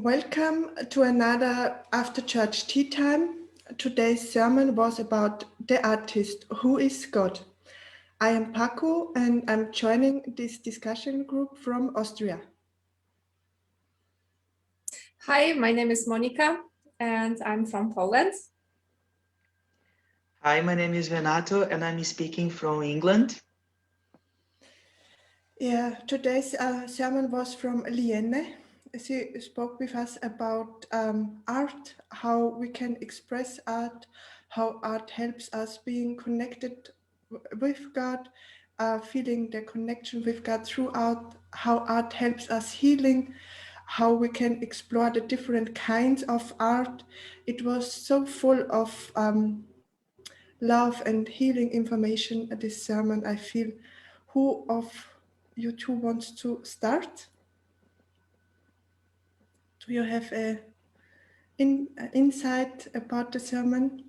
Welcome to another after church tea time. Today's sermon was about the artist, who is God. I am Paco and I'm joining this discussion group from Austria. Hi, my name is Monica and I'm from Poland. Hi, my name is Renato and I'm speaking from England. Yeah, today's sermon was from Liene. She spoke with us about art, how we can express art, how art helps us being connected with God, feeling the connection with God throughout, how art helps us healing, how we can explore the different kinds of art. It was so full of love and healing information at this sermon. I feel, who of you two wants to start? Do you have a insight about the sermon?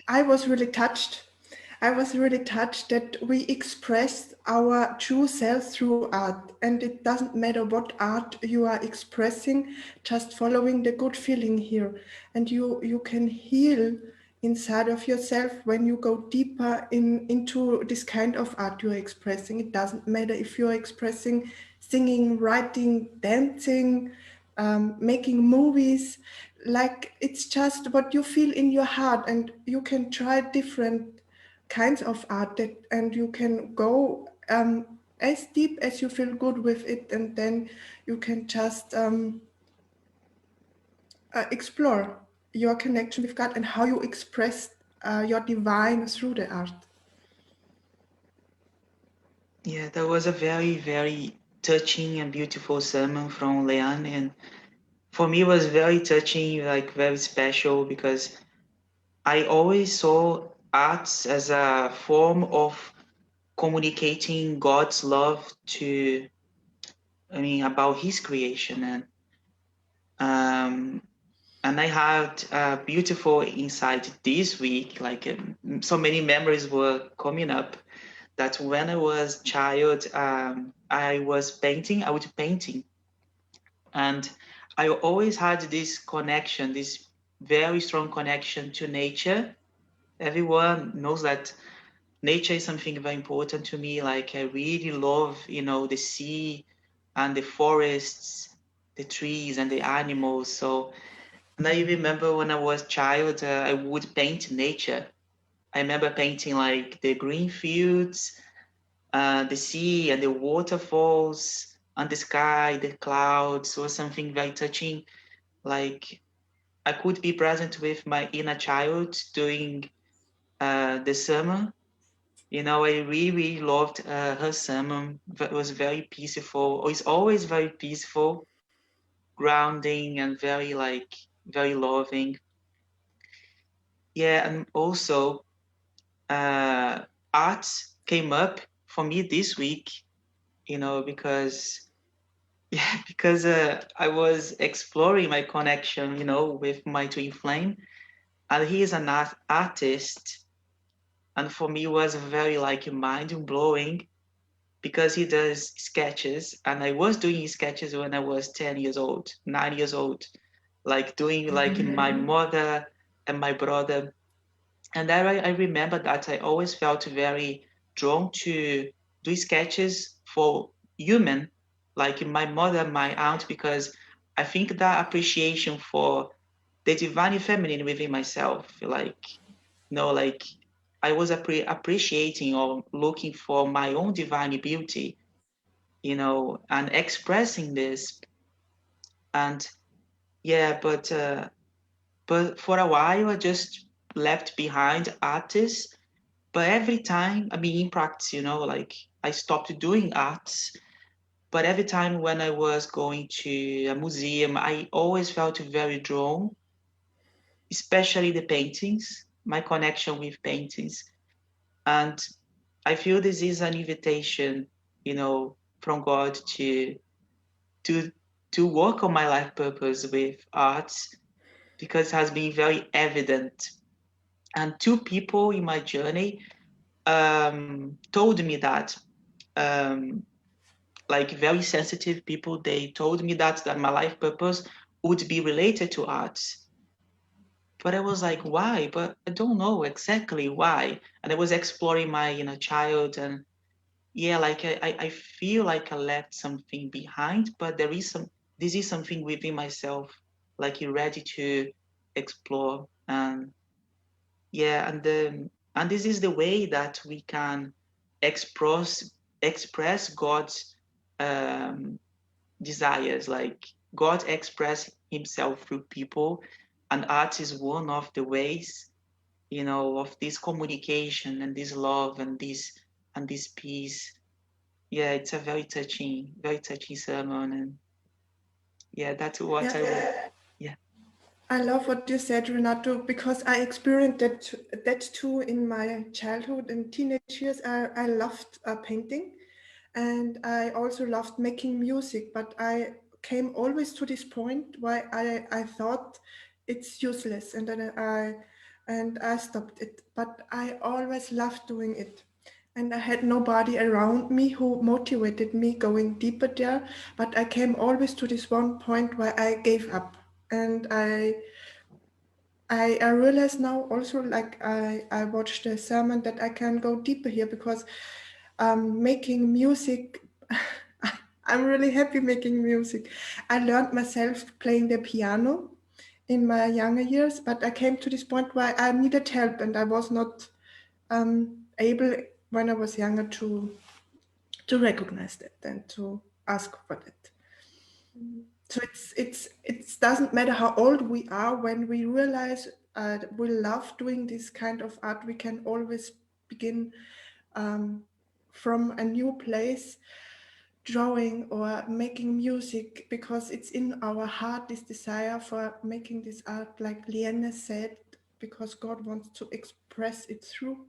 I was really touched. I was really touched that we expressed our true self through art, and it doesn't matter what art you are expressing, just following the good feeling here, and you can heal inside of yourself when you go deeper into this kind of art you're expressing. It doesn't matter if you're expressing singing, writing, dancing, making movies. Like, it's just what you feel in your heart, and you can try different kinds of art and you can go as deep as you feel good with it, and then you can just explore your connection with God and how you express your divine through the art. Yeah, that was a very, very touching and beautiful sermon from Leanne. And for me, it was very touching, like very special, because I always saw arts as a form of communicating God's love about His creation. Um, and I had a beautiful insight this week, like so many memories were coming up that when I was a child, I was painting. And I always had this connection, this very strong connection to nature. Everyone knows that nature is something very important to me. Like I really love, the sea and the forests, the trees and the animals. So, and I remember when I was a child, I would paint nature. I remember painting like the green fields, the sea and the waterfalls and the sky, the clouds, was something very touching. Like I could be present with my inner child during the sermon. I really loved her sermon. It was very peaceful. It's always very peaceful, grounding, and very loving. Yeah, and also art came up for me this week. Because yeah, because I was exploring my connection, with my twin flame, and he is an artist, and for me it was very like mind blowing because he does sketches, and I was doing sketches when I was 10 years old, 9 years old, like doing like my mother and my brother, and I remember that I always felt very drawn to do sketches for human, like my mother, my aunt, because I think that appreciation for the divine feminine within myself, like I was appreciating or looking for my own divine beauty, and expressing this. And yeah, but for a while I just left behind artists. But every time, I mean, in practice, like I stopped doing arts. But every time when I was going to a museum, I always felt very drawn, especially the paintings, my connection with paintings. And I feel this is an invitation, from God to to work on my life purpose with arts, because it has been very evident. And two people in my journey told me that um, like very sensitive people, they told me that my life purpose would be related to arts. But I was like, why? But I don't know exactly why. And I was exploring my inner child, and yeah, like I feel like I left something behind, but this is something within myself, like you're ready to explore. And yeah, and this is the way that we can express God's um, desires. Like God express himself through people, and art is one of the ways, of this communication and this love and this peace. Yeah, it's a very touching sermon, and yeah, that's what I would. Yeah, Yeah, I love what you said, Renato, because I experienced that too in my childhood and teenage years. I loved painting, and I also loved making music, but I came always to this point where I thought it's useless, and then I stopped it. But I always loved doing it. And I had nobody around me who motivated me going deeper there. But I came always to this one point where I gave up. And I realize now also, like I watched the sermon, that I can go deeper here because making music, I'm really happy making music. I learned myself playing the piano in my younger years, but I came to this point where I needed help and I was not able when I was younger to recognize that and to ask for that. So it doesn't matter how old we are, when we realize we love doing this kind of art, we can always begin um, from a new place, drawing or making music, because it's in our heart, this desire for making this art, like Liane said, because God wants to express it through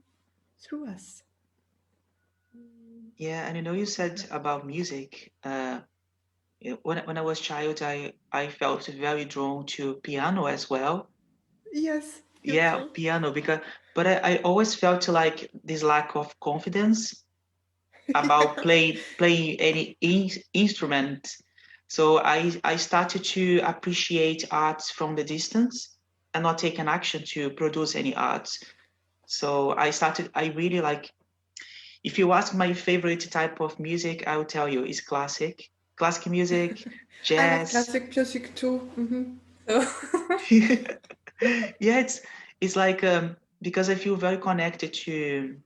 us. yeah, and you said about music. When I was child, I felt very drawn to piano as well. Yes, you Yeah, too. piano, because but I always felt like this lack of confidence about playing any instrument. So I started to appreciate arts from the distance and not take an action to produce any arts. So I really like, if you ask my favorite type of music, I will tell you it's classic music, I love jazz. classic music too. So Yeah, it's like because I feel very connected to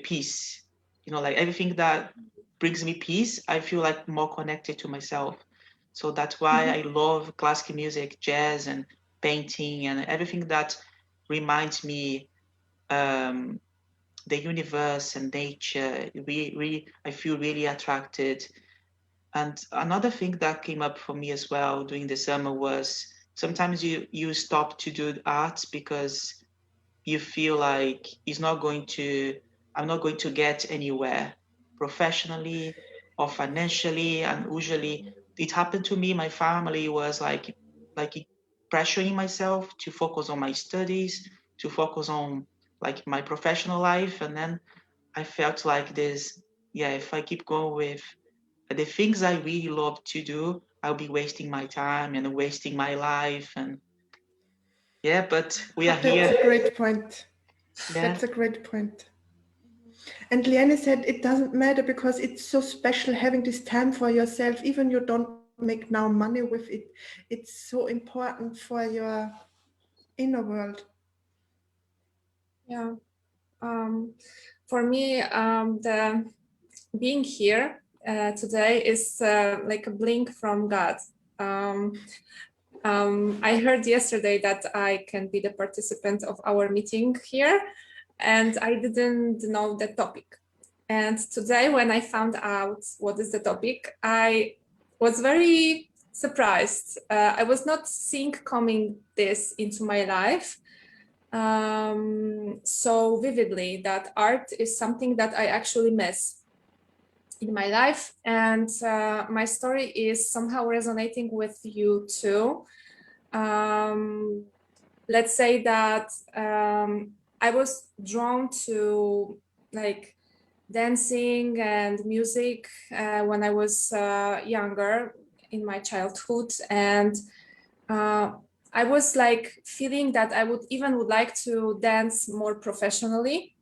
peace. Like everything that brings me peace, I feel like more connected to myself. So that's why I love classical music, jazz, and painting, and everything that reminds me um, the universe and nature. I feel really attracted. And another thing that came up for me as well during the summer was sometimes you stop to do arts because you feel like I'm not going to get anywhere professionally or financially. And usually it happened to me. My family was like pressuring myself to focus on my studies, to focus on like my professional life. And then I felt like this, yeah, if I keep going with the things I really love to do, I'll be wasting my time and wasting my life. And yeah, but we are That's here. a great point. Yeah. That's a great point. And Liane said it doesn't matter because it's so special having this time for yourself, even you don't make now money with it. It's so important for your inner world. yeah, for me, the being here today is like a blink from God. Um, I heard yesterday that I can be the participant of our meeting here, and I didn't know the topic. And today, when I found out what is the topic, I was very surprised. I was not seeing coming this into my life so vividly, that art is something that I actually miss in my life. And my story is somehow resonating with you too. Um, let's say that I was drawn to like dancing and music when I was younger in my childhood, and I was like feeling that I would like to dance more professionally.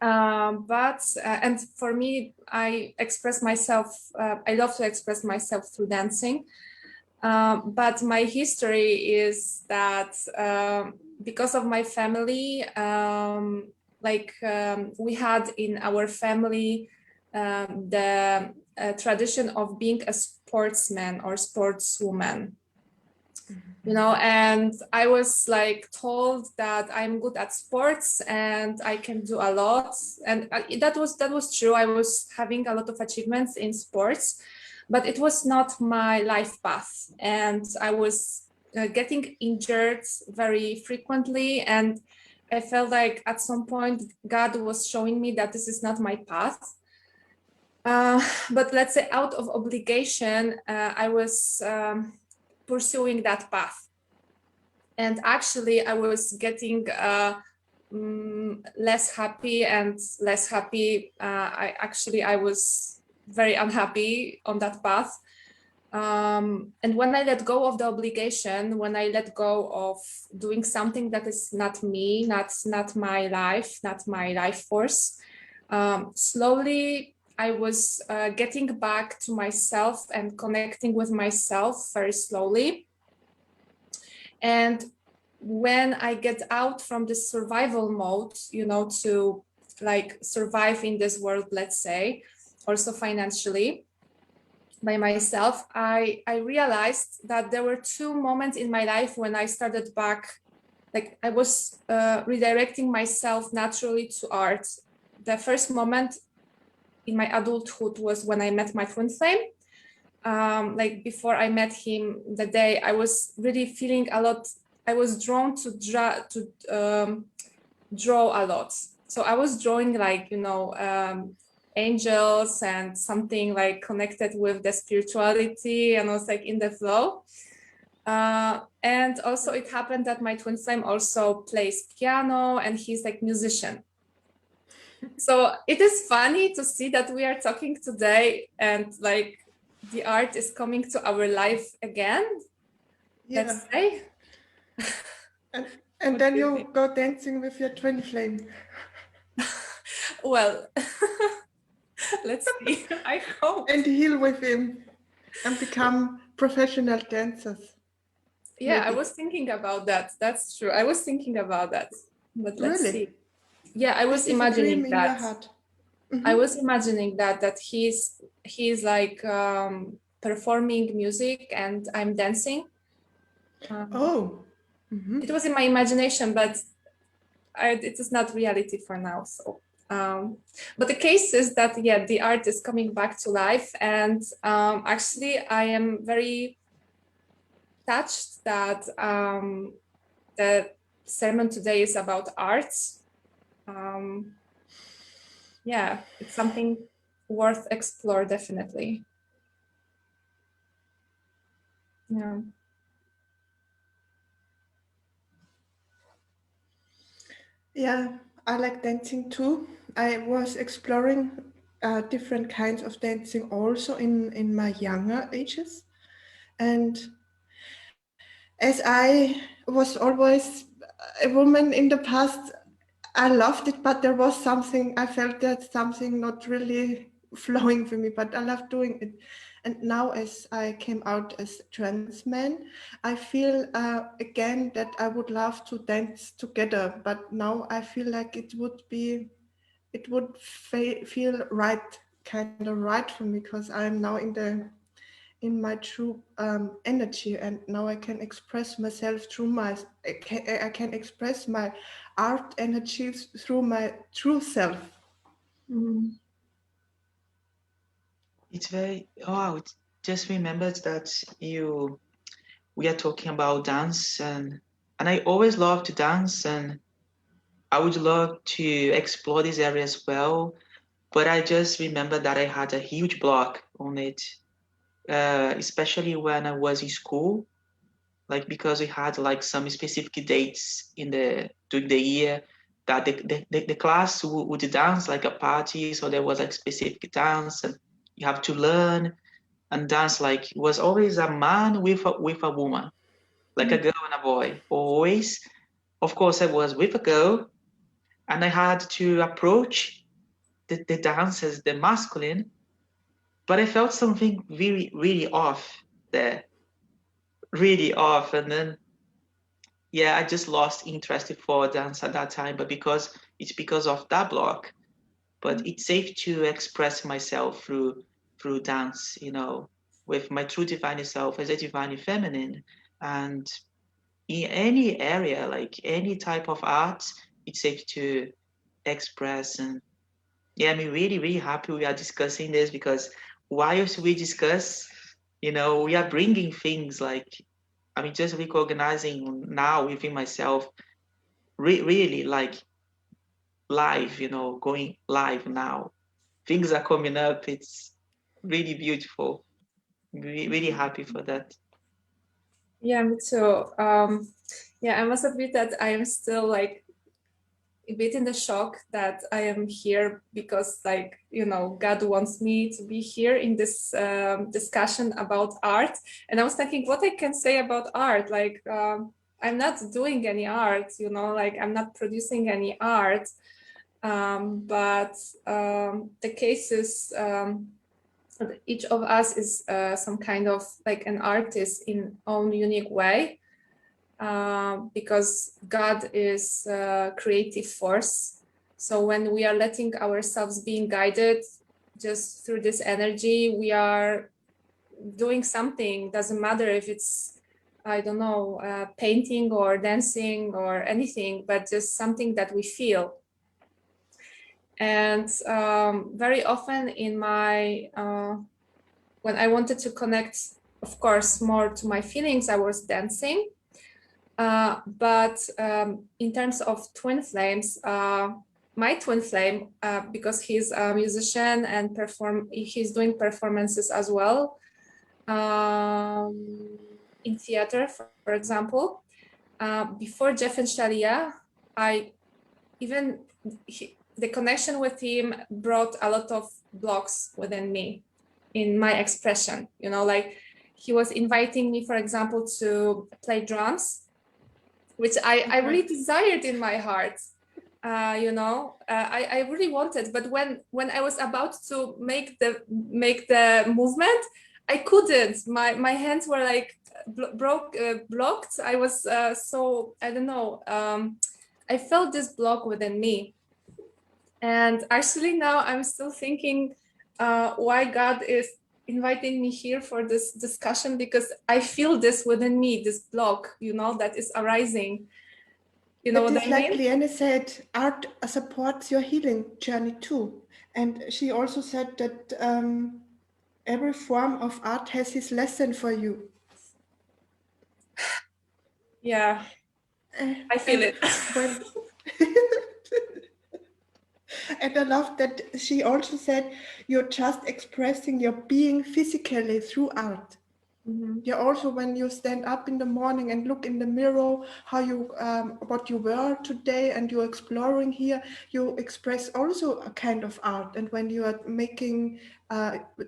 And for me, I express myself, I love to express myself through dancing. But my history is that because of my family, we had in our family the tradition of being a sportsman or sportswoman. You know, and I was like told that I'm good at sports and I can do a lot, and that was true. I was having a lot of achievements in sports, but it was not my life path, and I was getting injured very frequently, and I felt like at some point God was showing me that this is not my path. But let's say out of obligation, I was pursuing that path. And actually, I was getting less happy and less happy. I was very unhappy on that path. And when I let go of the obligation, when I let go of doing something that is not me, not my life, not my life force, slowly I was getting back to myself and connecting with myself very slowly. And when I get out from this survival mode, you know, to like survive in this world, let's say, also financially by myself, I realized that there were two moments in my life when I started back, like I was redirecting myself naturally to art. The first moment in my adulthood was when I met my twin flame. Like before I met him, the day I was really feeling a lot. I was drawn to draw a lot. So I was drawing like, you know, angels and something like connected with the spirituality, and I was like in the flow. And also it happened that my twin flame also plays piano and he's like musician. So it is funny to see that we are talking today and like the art is coming to our life again, let's say. And then you go dancing with your twin flame. Well, let's see. I hope. And heal with him and become professional dancers. Yeah, Maybe. I was thinking about that. That's true. I was thinking about that. But let's see. Yeah, I was imagining that. Mm-hmm. I was imagining that he's like performing music and I'm dancing. It was in my imagination, but it is not reality for now. So, but the case is that, yeah, the art is coming back to life. And actually, I am very touched that the sermon today is about art. Yeah, it's something worth explore, definitely. Yeah. Yeah, I like dancing too. I was exploring different kinds of dancing also in my younger ages. And as I was always a woman in the past, I loved it, but there was something, I felt that something not really flowing for me, but I loved doing it. And now, as I came out as a trans man, I feel again that I would love to dance together, but now I feel like it would feel right, kind of right for me, because I'm now in my true energy, and now I can express myself through I can express my art energies through my true self. Mm. It's very, oh, it just remembered that we are talking about dance, and I always love to dance, and I would love to explore this area as well, but I just remember that I had a huge block on it, especially when I was in school, like because we had like some specific dates during the year that the class would dance like a party. So there was like specific dance, and you have to learn and dance like it was always a man with a woman, like a girl and a boy. Always, of course, I was with a girl, and I had to approach the dance as the masculine, but I felt something really, really off there, really off, and then yeah, I just lost interest for dance at that time, but because of that block. But it's safe to express myself through dance, with my true divine self as a divine feminine. And in any area, like any type of art, it's safe to express. And yeah, I'm really, really happy we are discussing this, because whilst we discuss, we are bringing things like, just recognizing now within myself, really like live, going live now. Things are coming up. It's really beautiful. Really happy for that. Yeah, me too. Yeah, I must admit that I am still like a bit in the shock that I am here because, like, God wants me to be here in this discussion about art. And I was thinking what I can say about art. Like, I'm not doing any art, like I'm not producing any art. But the case is each of us is some kind of like an artist in own unique way, because God is a creative force. So when we are letting ourselves being guided just through this energy, we are doing something. Doesn't matter if it's, I don't know, painting or dancing or anything, but just something that we feel. And very often in my when I wanted to connect, of course, more to my feelings, I was dancing. But in terms of twin flames, my twin flame, because he's a musician and he's doing performances as well, in theater, for example. Before Jeff and Shaleia, the connection with him brought a lot of blocks within me in my expression. Like he was inviting me, for example, to play drums, which I really desired in my heart. I really wanted, but when I was about to make the movement, I couldn't. My hands were like blocked. I was so, I don't know. I felt this block within me. And actually now I'm still thinking why God is inviting me here for this discussion, because I feel this within me, this block, that is arising. You know what I mean? Like Liane said, art supports your healing journey too. And she also said that every form of art has his lesson for you. Yeah, I feel it. And I love that she also said you're just expressing your being physically through art. Mm-hmm. Yeah, also when you stand up in the morning and look in the mirror, how you what you were today, and you're exploring here, you express also a kind of art. And when you are making,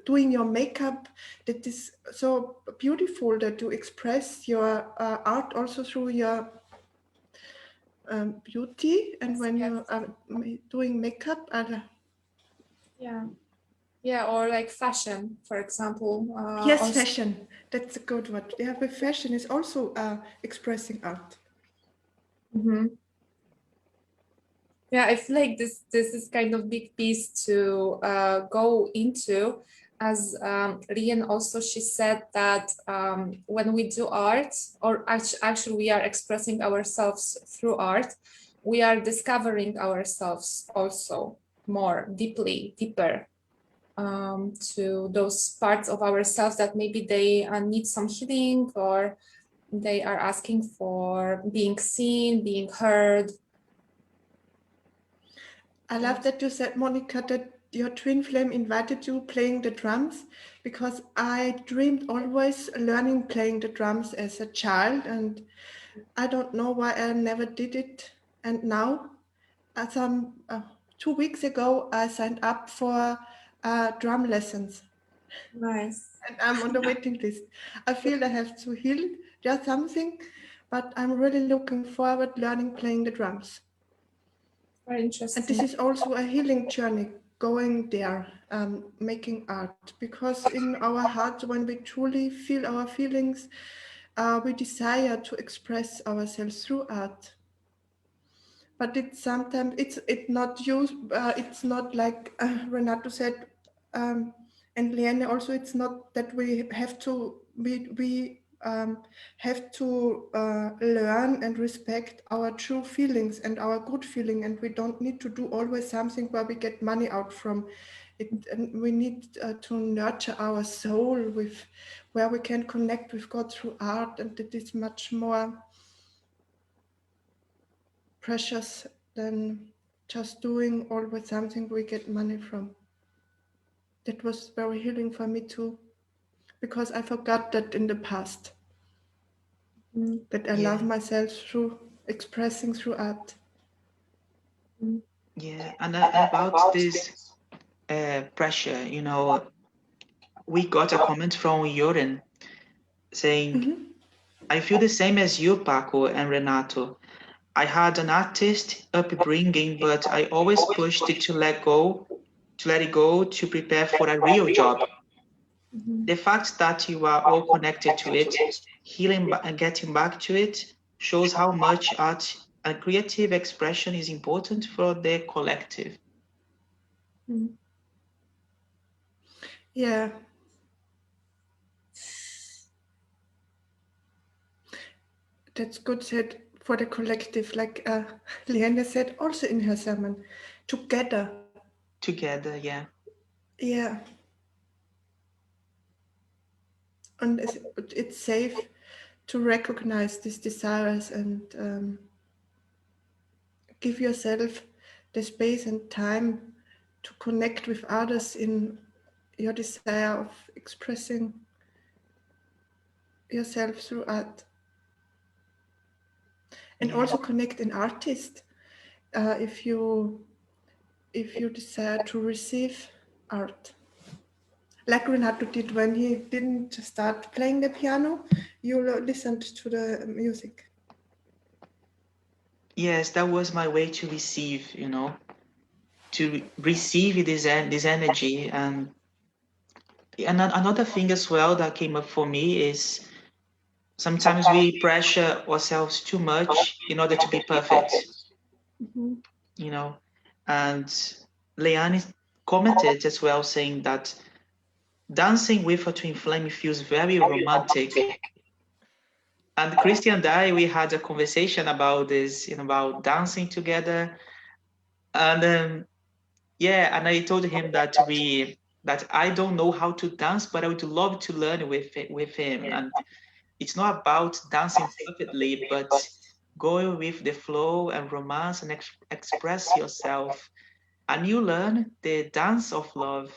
doing your makeup, that is so beautiful that you express your art also through your beauty. And when Yes. you are doing makeup, Yeah, or like fashion, for example. yes, Also, fashion. That's a good word. Yeah, but fashion is also expressing art. mm-hmm. Yeah, I feel like this is kind of big piece to go into, as Rian also, she said that when we do art, or actually we are expressing ourselves through art, we are discovering ourselves also more deeper, to those parts of ourselves that maybe they need some healing, or they are asking for being seen, being heard. I love that you said, Monica, that your twin flame invited you playing the drums, because I dreamed always learning playing the drums as a child, and I don't know why I never did it. And now 2 weeks ago, I signed up for drum lessons. Nice. And I'm on the waiting list. I feel I have to heal just something, but I'm really looking forward learning playing the drums. Very And this interesting. is also a healing journey, going there, making art. Because in our hearts, when we truly feel our feelings, we desire to express ourselves through art. But it's sometimes it's not used. It's not like Renato said, and Liane also. It's not that we have to learn and respect our true feelings and our good feeling, and we don't need to do always something where we get money out from it. And we need to nurture our soul with where we can connect with God through art, and it is much more precious than just doing always something we get money from. That was very healing for me too, because I forgot that in the past, that I love myself through expressing through art. Yeah, and about this pressure, we got a comment from Joren saying, I feel the same as you, Paco and Renato. I had an artist upbringing, but I always pushed it to let it go to prepare for a real job. The fact that you are all connected to it, healing and getting back to it, shows how much art and creative expression is important for the collective. Yeah, that's good said for the collective, like Leander said also in her sermon, together. Together, yeah. Yeah, and it's safe to recognize these desires and give yourself the space and time to connect with others in your desire of expressing yourself through art, and Yeah. also connect an artist if you desire to receive art, like Renato did when he didn't start playing the piano. You listened to the music. Yes, that was my way to receive, to receive this energy. And another thing as well that came up for me is sometimes we pressure ourselves too much in order to be perfect, you know. And Leanne commented as well saying that dancing with a twin flame feels very romantic. And Christian and I, we had a conversation about this, about dancing together. And yeah, and I told him that I don't know how to dance, but I would love to learn with him. And it's not about dancing perfectly, but going with the flow and romance and express yourself. And you learn the dance of love,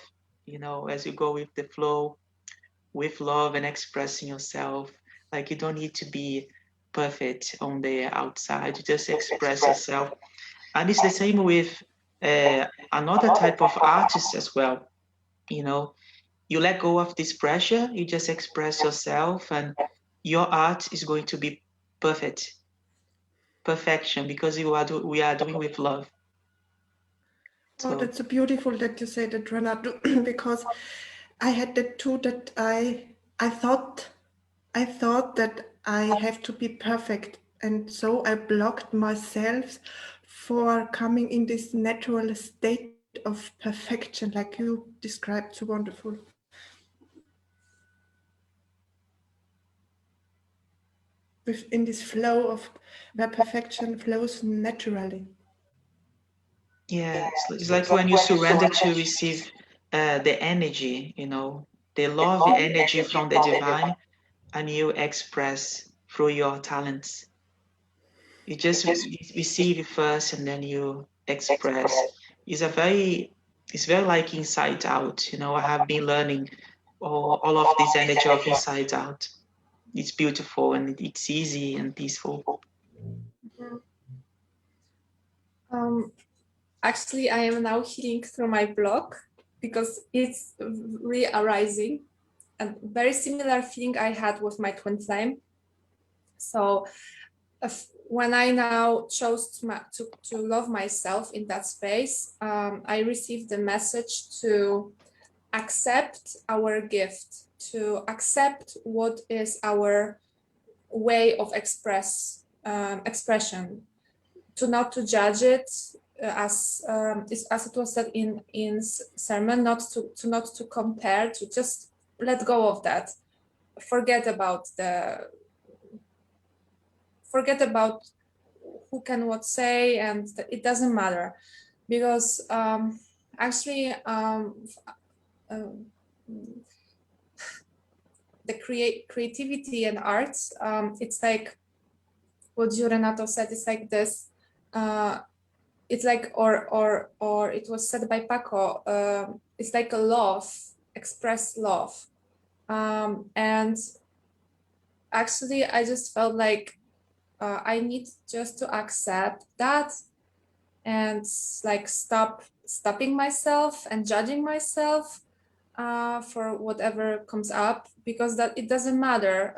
as you go with the flow, with love and expressing yourself. Like you don't need to be perfect on the outside, you just express yourself. And it's the same with another type of artist as well. You know, you let go of this pressure, you just express yourself, and your art is going to be perfection, because we are doing with love. Oh, So that's so beautiful that you say that, Renato, because I had that too. That I thought that I have to be perfect, and so I blocked myself for coming in this natural state of perfection, like you described so wonderful. Within this flow of where perfection flows naturally. yeah, it's like when you surrender to receive the energy, the love energy from the divine, and you express through your talents. You just receive it first, and then you express. It's very like inside out. I have been learning all of this energy of inside out. It's beautiful and it's easy and peaceful. actually, I am now healing through my blog because it's re-arising. A very similar feeling I had with my twin flame. So when I now chose to love myself in that space, I received the message to accept our gift, to accept what is our way of expression, to not to judge it, as it was said in sermon, not to compare, to just let go of that, forget about who can what say, and it doesn't matter, because actually the creativity and arts, it's like what Renato said, it's like this, it's like, or it was said by Paco, it's like a love, express love. And actually I just felt like I need just to accept that, and like stopping myself and judging myself for whatever comes up, because that it doesn't matter.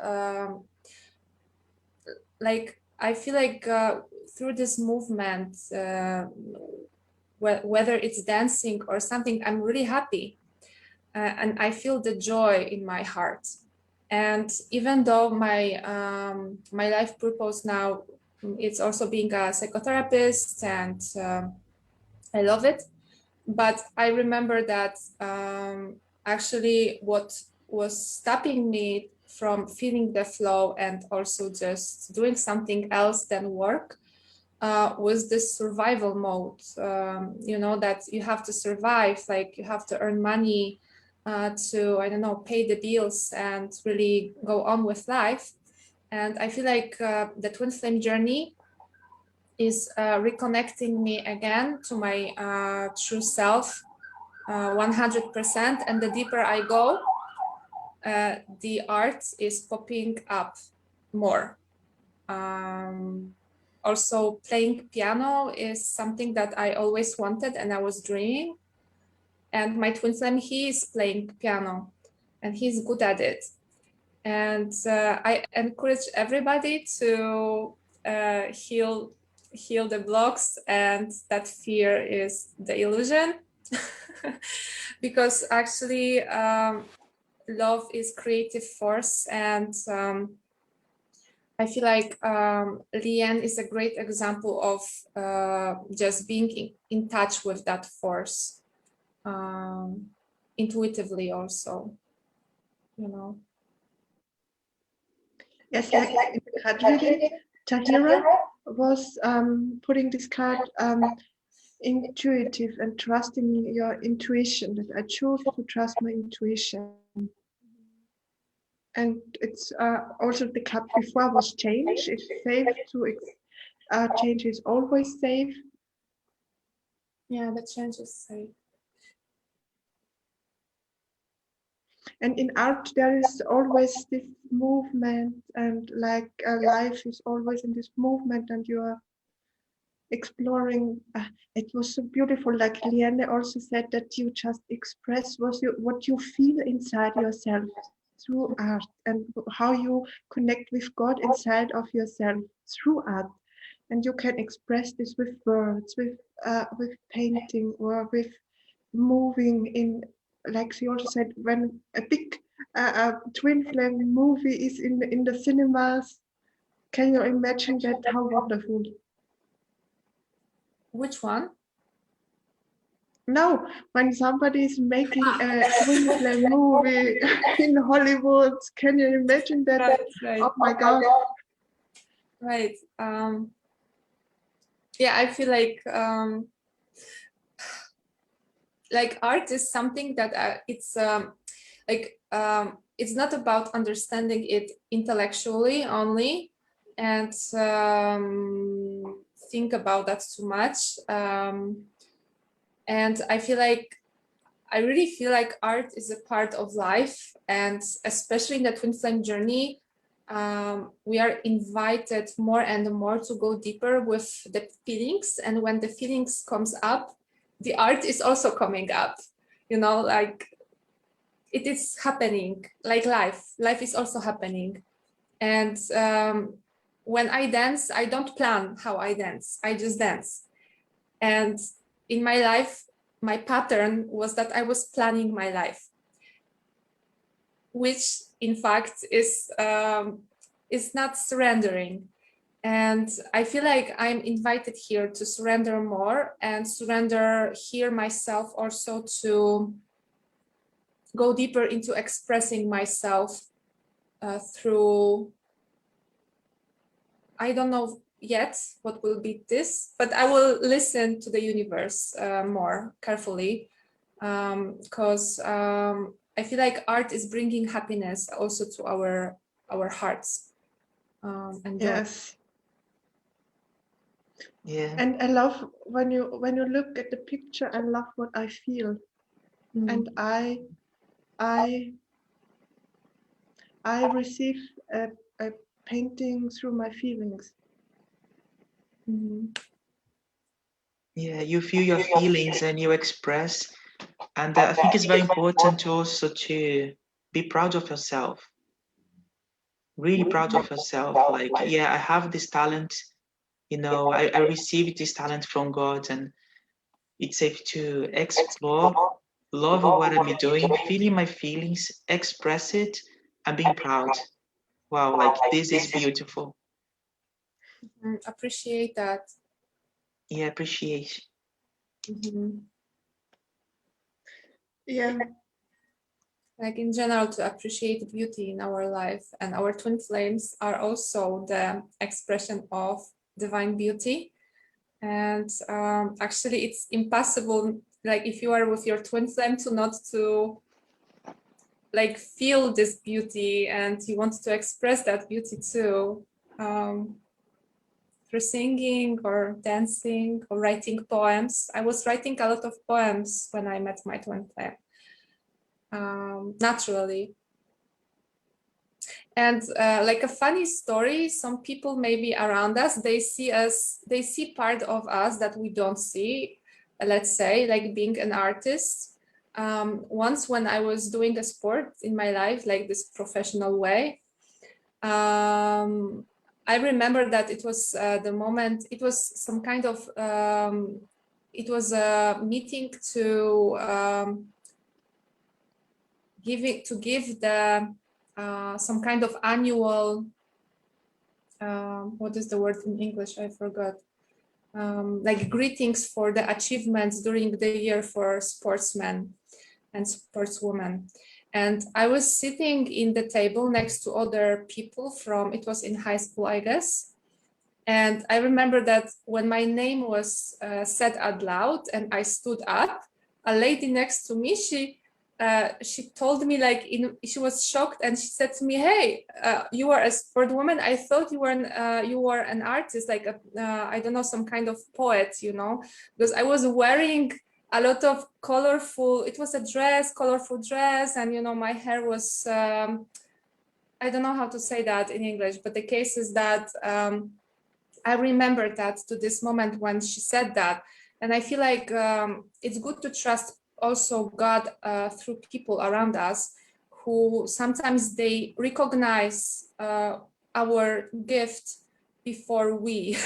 Like I feel like through this movement, whether it's dancing or something, I'm really happy, and I feel the joy in my heart. And even though my my life purpose now, it's also being a psychotherapist, and I love it, but I remember that actually what was stopping me from feeling the flow and also just doing something else than work was this survival mode. You know, that you have to survive, like you have to earn money to, I don't know, pay the bills and really go on with life. And I feel like the twin flame journey is reconnecting me again to my true self, 100%. And the deeper I go, the art is popping up more. Also, playing piano is something that I always wanted and I was dreaming. And my twin flame, he is playing piano and he's good at it. And I encourage everybody to heal the blocks, and that fear is the illusion. Because actually love is creative force, and I feel like Lian is a great example of just being in touch with that force intuitively also, you know. Yes, like in the card reading, Tahira was putting this card intuitive and trusting your intuition, that I choose to trust my intuition. And it's also the card before was change. It's safe to change is always safe. Yeah, the change is safe. And in art, there is always this movement, and like life is always in this movement, and you are exploring. It was so beautiful. Like Liane also said, that you just express what you feel inside yourself through art, and how you connect with God inside of yourself through art. And you can express this with words, with painting, or with moving in, like she also said, when a big twin flame movie is in the cinemas. Can you imagine that? How wonderful. Which one? No, when somebody is making a twin flame movie in Hollywood, can you imagine that? Right. Oh my God. Right. Yeah, I feel like art is something that it's it's not about understanding it intellectually only, and think about that too much. And I really feel like art is a part of life, and especially in the twin flame journey, we are invited more and more to go deeper with the feelings. And when the feelings comes up, the art is also coming up, you know, like it is happening, like life is also happening. And when I dance, I don't plan how I dance, I just dance. And in my life, my pattern was that I was planning my life, which in fact is not surrendering. And I feel like I'm invited here to surrender more and surrender here myself also, to go deeper into expressing myself through, I don't know yet what will be this, but I will listen to the universe more carefully, because I feel like art is bringing happiness also to our hearts. And Yes. Yeah. And I love when you look at the picture, I love what I feel. And I receive a painting through my feelings. Yeah, you feel your feelings and you express. And I think it's very important also to be proud of yourself, really proud of yourself. Like, yeah, I have this talent, you know, I received this talent from God, and it's safe to explore, love what I'm doing, feeling my feelings, express it, and being proud. Wow, like this is beautiful. Appreciate that. Yeah, appreciation. Yeah. Like in general, to appreciate beauty in our life, and our twin flames are also the expression of divine beauty. And actually it's impossible, like if you are with your twin flame, to not to like feel this beauty, and you want to express that beauty too, through singing or dancing or writing poems. I was writing a lot of poems when I met my twin flame, naturally. And like a funny story, some people maybe around us, they see part of us that we don't see, let's say, like being an artist. Once when I was doing a sport in my life, like this professional way, I remember that it was the moment, it was some kind of, it was a meeting to give the some kind of annual, what is the word in English? I forgot. Like greetings for the achievements during the year for sportsmen and sportswomen. And I was sitting in the table next to other people from, it was in high school, I guess. And I remember that when my name was said out loud and I stood up, a lady next to me, she told me, like, she was shocked, and she said to me, "Hey, you are a sport woman. I thought you were an artist, like I don't know, some kind of poet, you know, because I was wearing a lot of colorful. It was a dress, colorful dress, and you know, my hair was I don't know how to say that in English, but the case is that I remember that to this moment when she said that, and I feel like it's good to trust also God through people around us, who sometimes they recognize our gift before we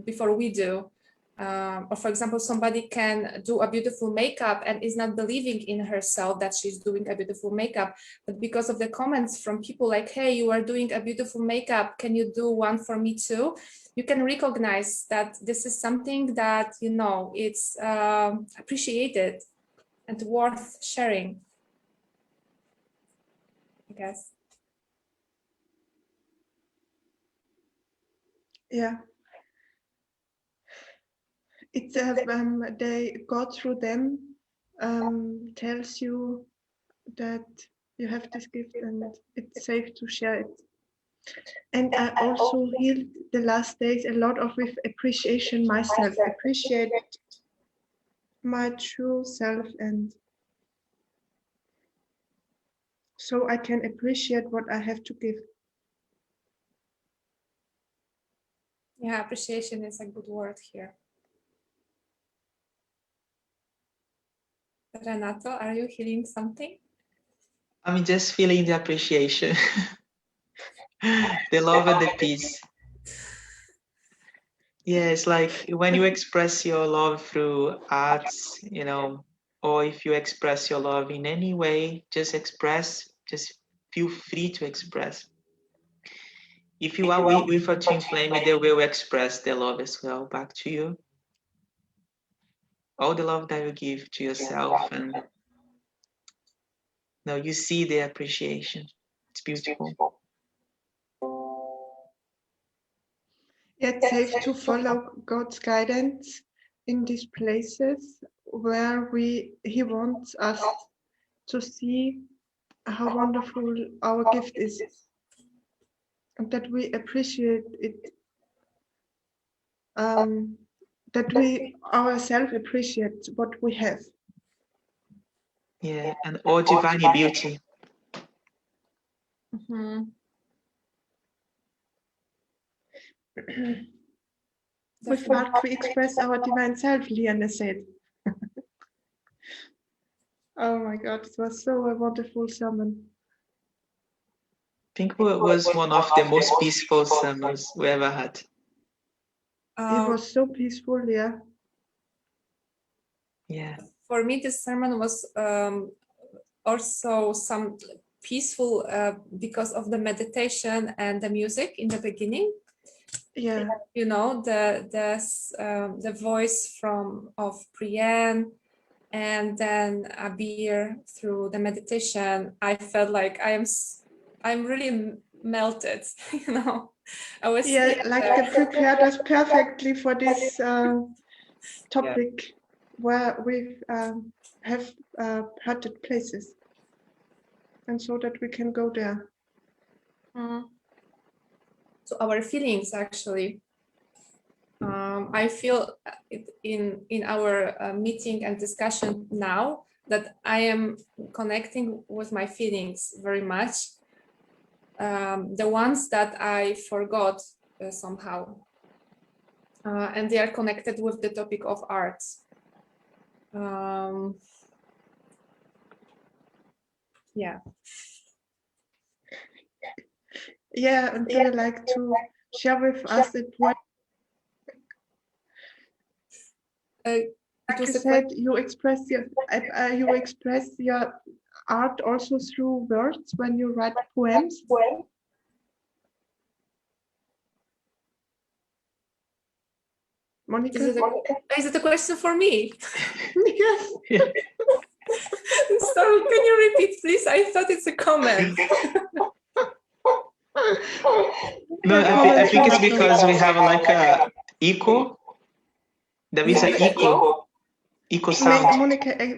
before we do. Or for example, somebody can do a beautiful makeup and is not believing in herself that she's doing a beautiful makeup, but because of the comments from people like, "Hey, you are doing a beautiful makeup, can you do one for me too?" You can recognize that this is something that, you know, it's appreciated and worth sharing, I guess. Yeah. It's they go through them, tells you that you have this gift and it's safe to share it. And I also healed the last days a lot of with appreciation myself, appreciate my true self, and so I can appreciate what I have to give. Yeah, appreciation is a good word here. Renato, are you hearing something? I'm just feeling the appreciation, the love and the peace. Yeah, it's like when you express your love through arts, or if you express your love in any way, just express, just feel free to express. If you are with a twin flame, they will express their love as well back to you. All the love that you give to yourself, and now you see the appreciation. It's beautiful. It's safe to follow God's guidance in these places where He wants us to see how wonderful our gift is, and that we appreciate it, that we ourselves appreciate what we have. Yeah, and all divine beauty. Mm-hmm. With art, we express our divine self, Liana said. Oh my God, it was so a wonderful sermon. I think it was one of the most peaceful sermons we ever had. It was so peaceful, yeah. Yeah. For me, this sermon was also some peaceful because of the meditation and the music in the beginning. Yeah. You know, the voice of Brienne, and then Abir through the meditation. I felt like I'm really melted. You know, I was like they prepared us perfectly for this topic where we have hurted places, and so that we can go there. So our feelings, actually. I feel it in our meeting and discussion now that I am connecting with my feelings very much. The ones that I forgot somehow. And they are connected with the topic of art. Yeah. Yeah, and do you like to share with us it? Like you said, you express your art also through words when you write poems. Monica? Is it a question for me? Yes. Sorry, can you repeat, please? I thought it's a comment. No, I think it's because we have like a echo. There is an echo sound. Monica,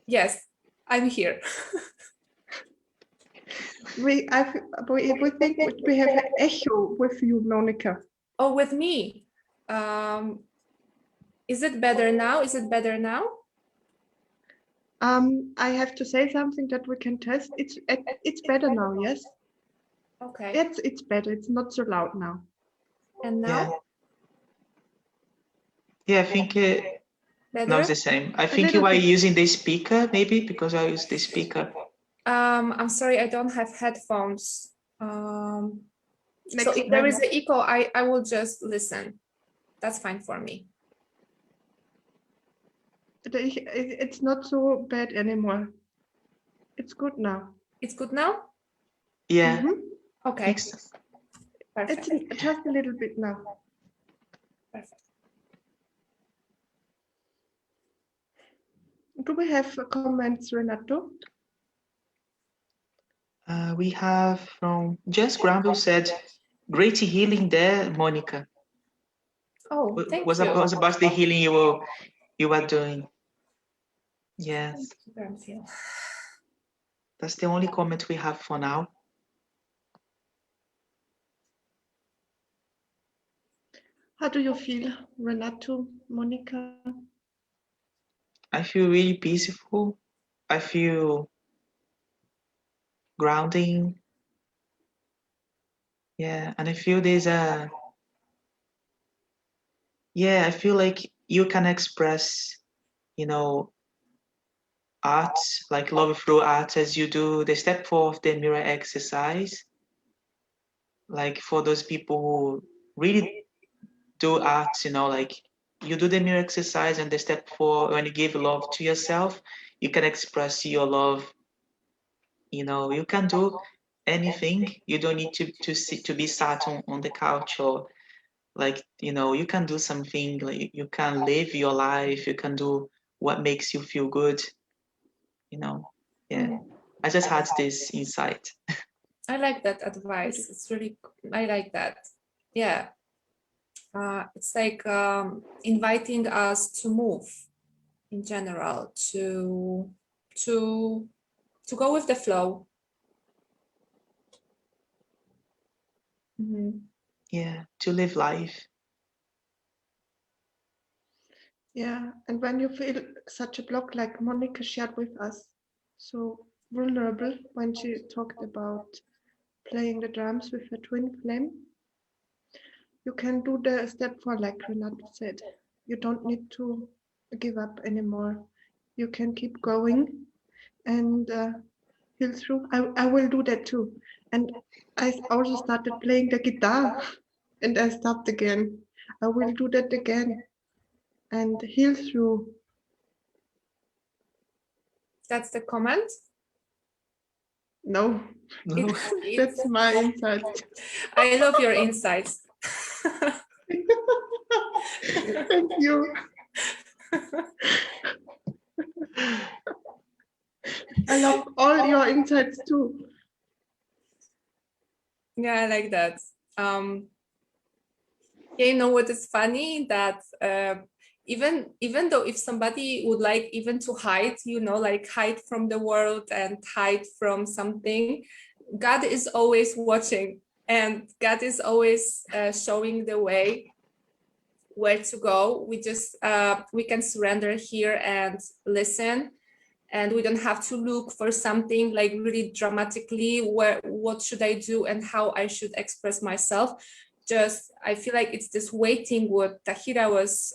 yes, I'm here. we think we have an echo with you, Monica. Oh, with me. Is it better now? Is it better now? I have to say something that we can test. It's better now, yes? Okay. It's better. It's not so loud now. And now? Yeah, I think now it's the same. I think you are using the speaker, maybe, because I use the speaker. I'm sorry, I don't have headphones. So if there is an echo, I will just listen. That's fine for me. It's not so bad anymore. It's good now. It's good now? Yeah. Okay. Perfect. It's just a little bit now. Perfect. Do we have comments, Renato? We have from Jess Granville said, great healing there, Monica. Oh, thank was you. Was about the healing you were doing. Yes. That's the only comment we have for now. How do you feel, Renato, Monica? I feel really peaceful. I feel grounding. Yeah, and I feel there's I feel like you can express you know, art, like love through art, as you do the step 4 of the mirror exercise. Like for those people who really do art, like you do the mirror exercise, and the step 4, when you give love to yourself, you can express your love. You can do anything. You don't need to be sat on the couch, or like, you can do something, like you can live your life, you can do what makes you feel good. Yeah. I just had this insight. I like that advice. I like that. Yeah. It's like inviting us to move in general, to go with the flow. Yeah, to live life. Yeah, and when you feel such a block, like Monica shared with us, so vulnerable when she talked about playing the drums with her twin flame, you can do the step 4, like Renata said. You don't need to give up anymore. You can keep going and heal through. I will do that too. And I also started playing the guitar and I stopped again. I will do that again and heal through. That's the comment? No, No. that's my insight. I love your insights. Thank you. I love all your insights too. Yeah, I like that. You know what is funny? That even though if somebody would like even to hide, like hide from the world and hide from something, God is always watching, and God is always showing the way where to go. We can surrender here and listen, and we don't have to look for something like really dramatically what should I do and how I should express myself. Just I feel like it's this waiting, what Tahira was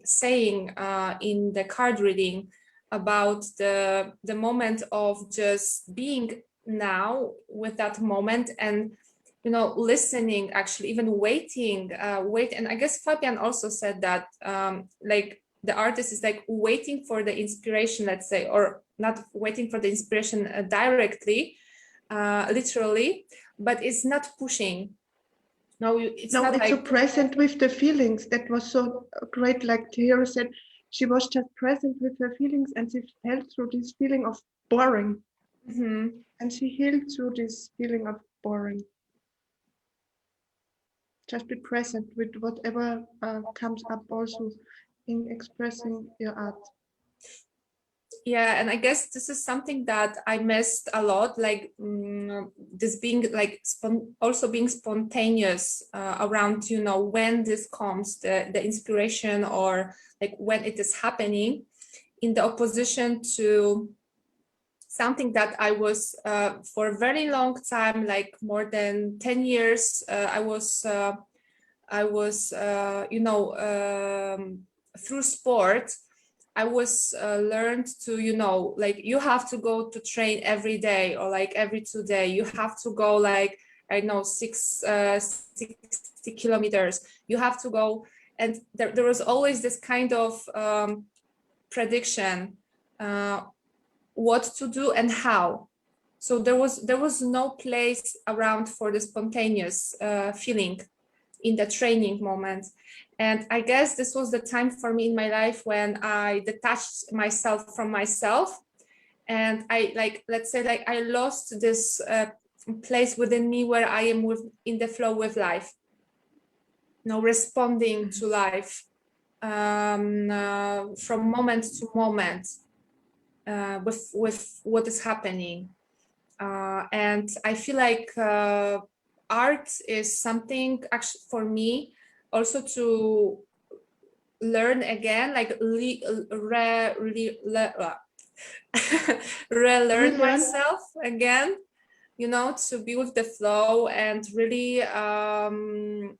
saying in the card reading about the moment of just being now with that moment, and listening, actually even waiting. And I guess Fabian also said that like the artist is like waiting for the inspiration, let's say, or not waiting for the inspiration directly, literally, but it's not pushing. No, it's not it's like so present with the feelings. That was so great. Like Tahira said, she was just present with her feelings and she felt through this feeling of boring. And she healed through this feeling of boring. Just be present with whatever comes up also in expressing your art. Yeah, and I guess this is something that I missed a lot, like this being like also being spontaneous around, when this comes, the inspiration, or like when it is happening, in the opposition to something that I was for a very long time, like more than 10 years, I was through sport, I was learned to, like you have to go to train every day, or like every 2 days. You have to go like, I know, 60 kilometers. You have to go. And there was always this kind of prediction, what to do and how. So there was no place around for the spontaneous feeling in the training moment. And I guess this was the time for me in my life when I detached myself from myself, and I, like, let's say, like I lost this place within me where I am in the flow with life, responding to life from moment to moment with what is happening. And I feel like art is something actually for me also to learn again, like relearn myself again, to be with the flow and really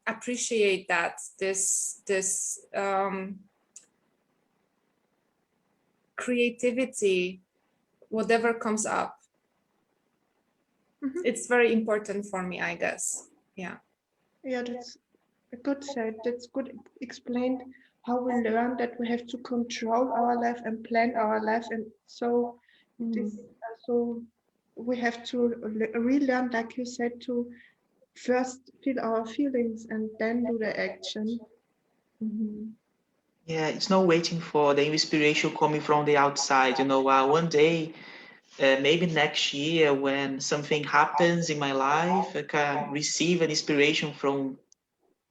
appreciate that this creativity, whatever comes up. It's very important for me, I guess. Yeah. Yeah, that's a good said. That's good explained how we learn that we have to control our life and plan our life, and so it is. So we have to relearn, like you said, to first feel our feelings and then do the action. Yeah, it's not waiting for the inspiration coming from the outside. One day, maybe next year, when something happens in my life, I can receive an inspiration from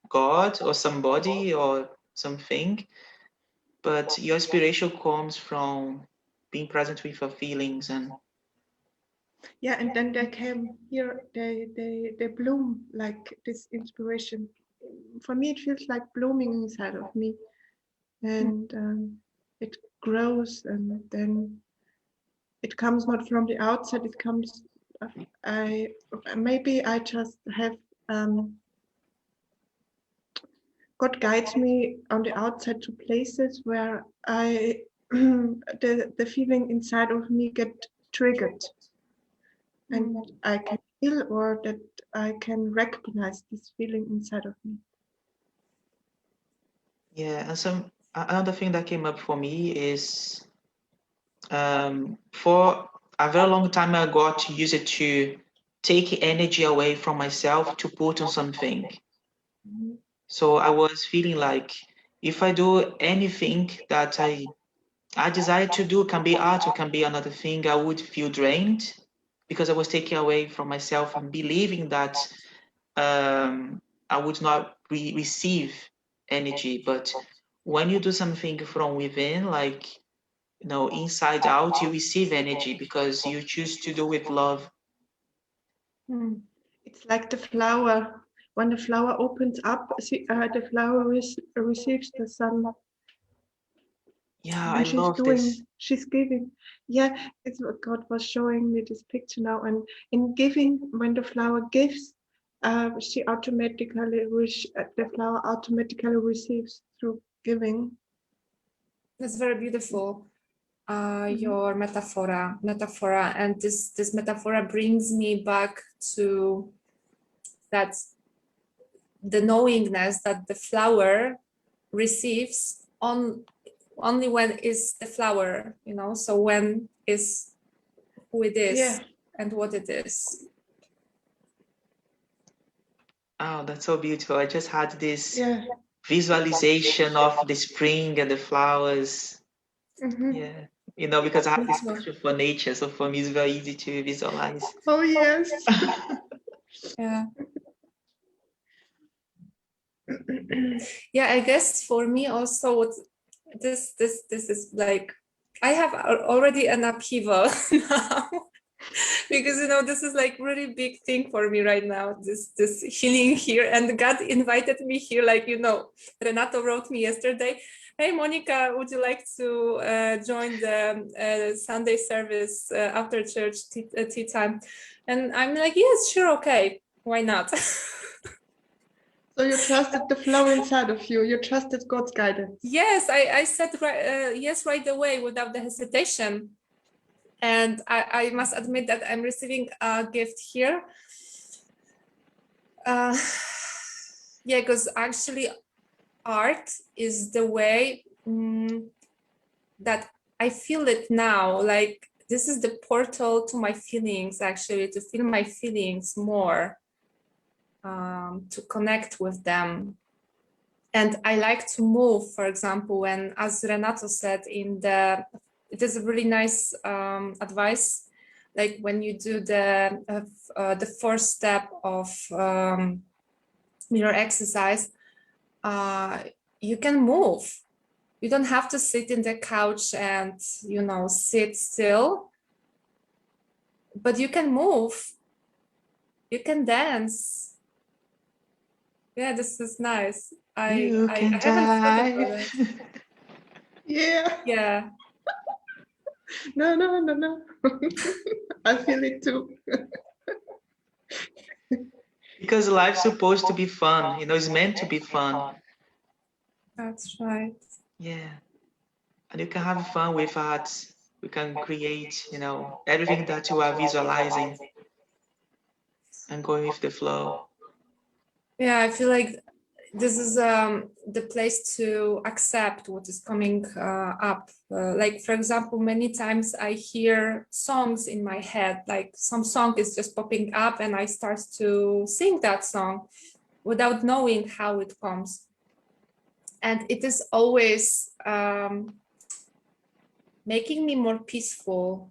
God or somebody or something. But your inspiration comes from being present with your feelings. And Yeah, and then they came here, they bloom like this inspiration. For me, it feels like blooming inside of me, and it grows, and then it comes not from the outside. It comes. I maybe I just have God guides me on the outside to places where I the feeling inside of me get triggered, and I can feel or that I can recognize this feeling inside of me. yeah, and another thing that came up for me is for a very long time I got used to take energy away from myself to put on something. So I was feeling like if I do anything that I desire to do, can be art or can be another thing, I would feel drained because I was taking away from myself and believing that I would not receive energy. But when you do something from within, like, inside out, you receive energy because you choose to do with love. It's like the flower. When the flower opens up, the flower receives the sun. Yeah, I And love this. she's giving. Yeah, it's what God was showing me this picture now. And in giving, when the flower gives, she automatically the flower automatically receives through giving. That's very beautiful. Your metaphor, and this metaphor brings me back to that the knowingness that the flower receives only when is the flower, so when is who it is and what it is. Oh, that's so beautiful. I just had this visualization of the spring and the flowers. Yeah. Because I have this passion for nature, so for me it's very easy to visualize. Oh yes. Yeah. Yeah, I guess for me also what this is like, I have already an upheaval now because this is like really big thing for me right now, this healing here, and God invited me here, like Renato wrote me yesterday, hey Monica, would you like to join the Sunday service after church tea time? And I'm like, yes, sure, okay, why not? So you trusted the flow inside of you. You trusted God's guidance. Yes, I said yes right away without the hesitation. And I must admit that I'm receiving a gift here. Yeah, because actually art is the way that I feel it now. Like this is the portal to my feelings, actually, to feel my feelings more, to connect with them. And I like to move, for example, when, as Renato said, it is a really nice advice, like when you do the first step of mirror exercise, you can move. You don't have to sit in the couch and, sit still, but you can move. You can dance. Yeah, this is nice. I haven't thought about it. Yeah. Yeah. No. I feel it too. Because life's supposed to be fun, it's meant to be fun. That's right. Yeah. and you can have fun with art. We can create, you know, everything that you are visualizing and going with the flow. Yeah, I feel like this is the place to accept what is coming up. Like, for example, many times I hear songs in my head, like some song is just popping up and I start to sing that song without knowing how it comes. And it is always making me more peaceful,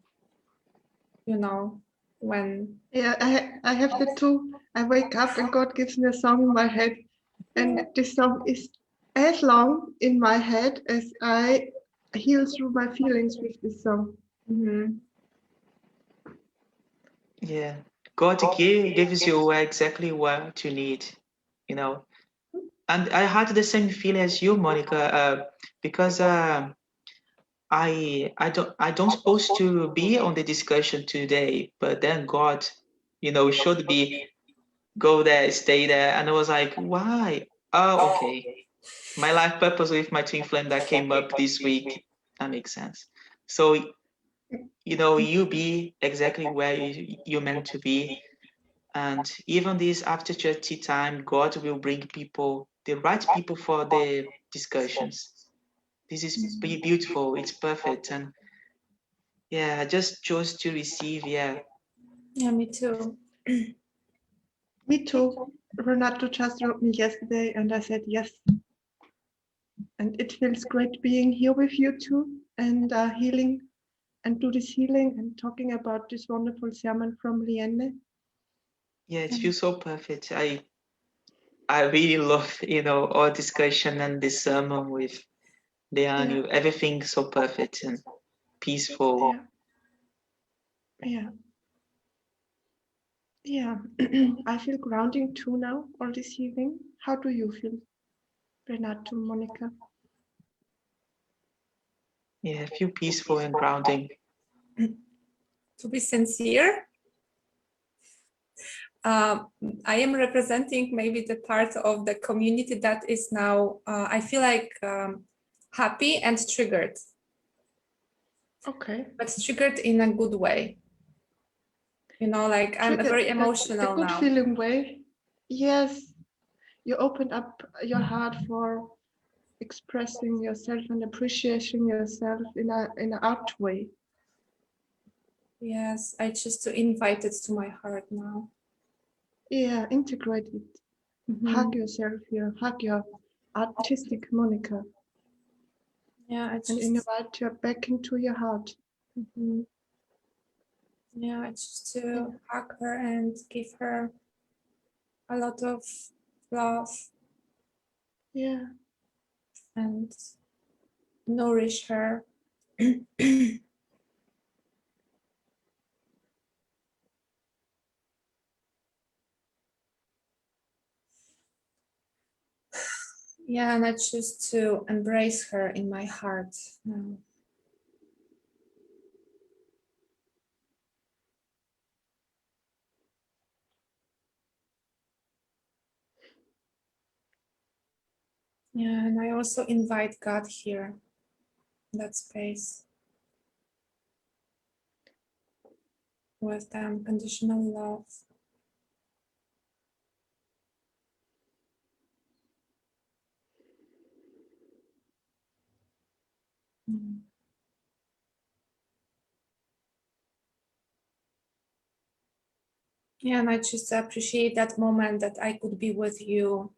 you know, when... Yeah, I have the two. I wake up and God gives me a song in my head, and this song is as long in my head as I heal through my feelings with this song. Mhm. Yeah, God gives you exactly what you need, you know. And I had the same feeling as you, Monica, because I don't supposed to be on the discussion today, but then God, you know, showed me go there, stay there, and I was like, why? Oh, okay. My life purpose with my twin flame that came up this week. That makes sense. So, you know, you be exactly where you're meant to be. And even this after church tea time, God will bring people, the right people for the discussions. This is beautiful. It's perfect. And yeah, I just chose to receive. Yeah. Yeah, me too. Me too. Renato just wrote me yesterday, and I said yes. And it feels great being here with you too, and healing, and do this healing and talking about this wonderful sermon from Lienne. Yeah, it feels so perfect. I really love, you know, our discussion and this sermon with Leanne. Yeah. Everything so perfect and peaceful. Yeah. Yeah. Yeah. I feel grounding too now all this evening. How do you feel, Renato, Monica? Yeah, I feel peaceful and grounding. To be sincere, I am representing maybe the part of the community that is now, I feel like happy and triggered, Okay. but triggered in a good way. You know, like I'm very That's a emotional good now. feeling way. Yes. You opened up your heart for expressing yourself and appreciating yourself in an art way. Yes, I choose to invite it to my heart now. Yeah, integrate it. Hug yourself here. Hug your artistic Monica. Yeah, I And choose. invite her back into your heart. Yeah, I choose to hug her and give her a lot of love Yeah. and nourish her. Yeah, and I choose to embrace her in my heart now. Yeah, and I also invite God here, that space, with the unconditional love. Yeah, and I just appreciate that moment that I could be with you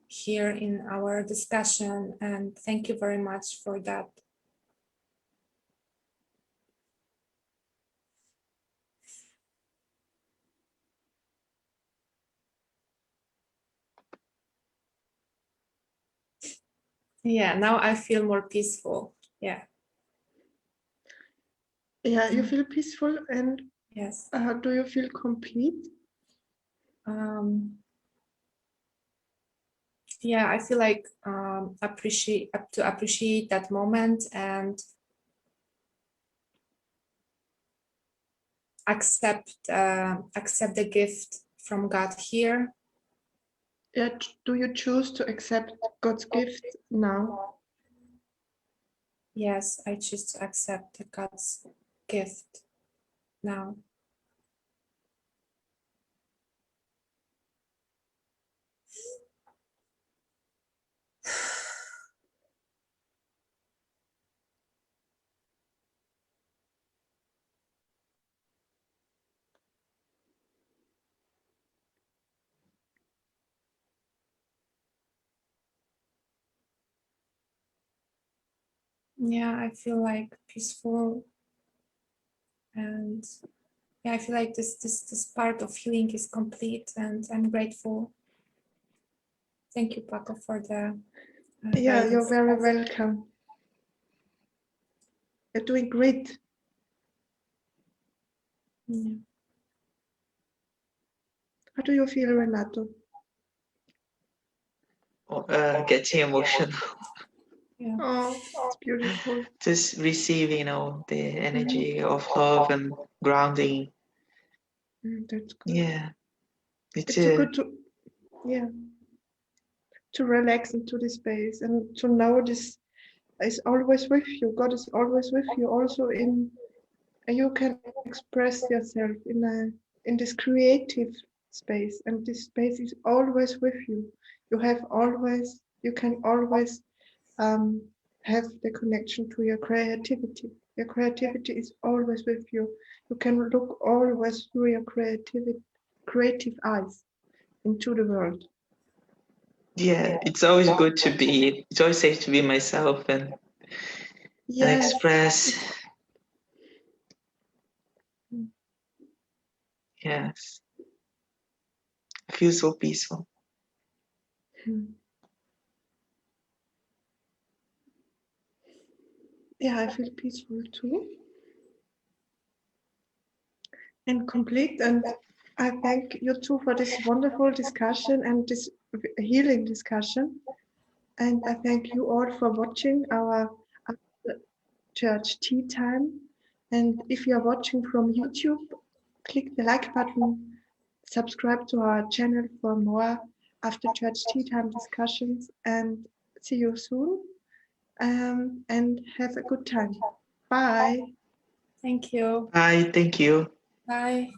here in our discussion, and thank you very much for that. Yeah, now I feel more peaceful. Yeah. Yeah, you feel peaceful, and Yes. do you feel complete? Yeah, I feel like appreciate that moment and accept the gift from God here. Yeah, do you choose to accept God's gift now? yes, I choose to accept God's gift now. Yeah, I feel like peaceful, and yeah, I feel like this part of healing is complete, and I'm grateful. Thank you, Paco, for the Yeah, you're guidance. very welcome. You're doing great. Yeah. How do you feel, Renato? Getting emotional. Yeah. Oh, it's beautiful. Just receiving, you know, the energy of love and grounding. That's good. Yeah, It's so good to, yeah, to relax into this space and to know this is always with you. God is always with you. Also you can express yourself in this creative space, and this space is always with you. You can always have the connection to your creativity. Your creativity is always with you. You can look always through your creative eyes into the world. yeah, it's always good to be, it's always safe to be myself and Yes. express. Yes, I feel so peaceful. Yeah, I feel peaceful too and complete. And I thank you too for this wonderful discussion and this healing discussion. And I thank you all for watching our church tea time. And if you are watching from YouTube, click the like button, subscribe to our channel for more after church tea time discussions, and see you soon. And have a good time. Bye. Thank you. Bye, thank you. Bye.